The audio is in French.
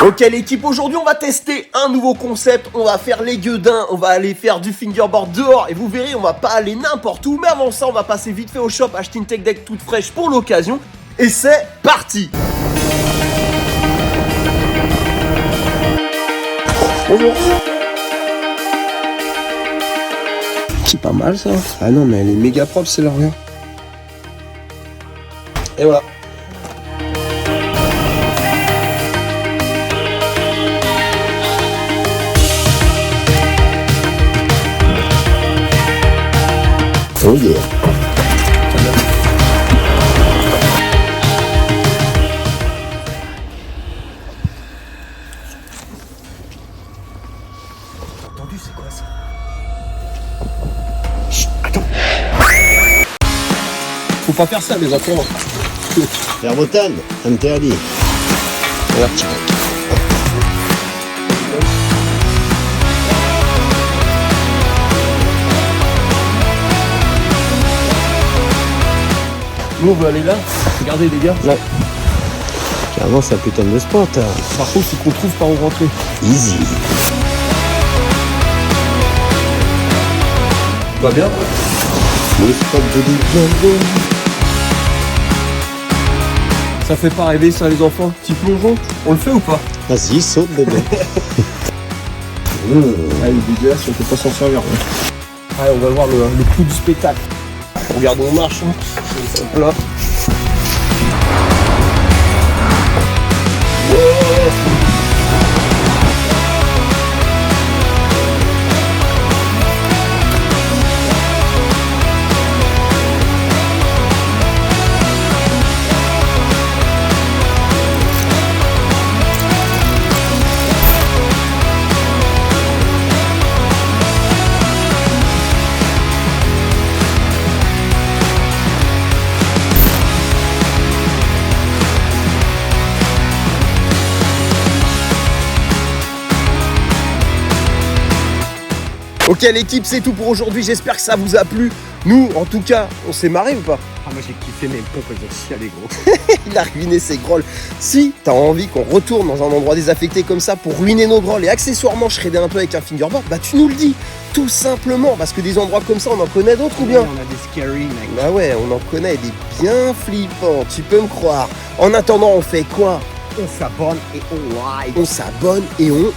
Ok l'équipe, aujourd'hui on va tester un nouveau concept, on va faire les gueudins, on va aller faire du fingerboard dehors et vous verrez on va pas aller n'importe où, mais avant ça on va passer vite fait au shop, acheter une tech deck toute fraîche pour l'occasion et c'est parti. Bonjour. C'est pas mal ça. Ah non mais elle est méga propre celle-là, regarde. Et voilà. Oh yeah. T'as entendu, c'est quoi ça? Chut, attends. Faut pas faire ça les enfants. Verboten, interdit. Regarde, tiens. Nous on veut aller là. Regardez les gars. Là. Carrément c'est un putain de sport. Par contre faut qu'on trouve par où rentrer. Easy. Va bien? Le spot de Diablo. Ça fait pas rêver ça les enfants? Petit plongeon, on le fait ou pas? Vas-y, saute bébé. Ah il est dégueulasse, on peut pas s'en servir. Allez on va voir le coup du spectacle. Regarde on marche. Hop là. Ok l'équipe, c'est tout pour aujourd'hui, j'espère que ça vous a plu. Nous, en tout cas, on s'est marré ou pas? Ah moi j'ai kiffé mes pompes, elles ont chialé gros. Il a ruiné ses grolles. Si t'as envie qu'on retourne dans un endroit désaffecté comme ça pour ruiner nos grolles et accessoirement shredder un peu avec un fingerboard, bah tu nous le dis, tout simplement, parce que des endroits comme ça, on en connaît d'autres ou bien? On a des scary mec. Bah ouais, on en connaît des bien flippants, tu peux me croire. En attendant, on fait quoi? On s'abonne et on like. On s'abonne et on...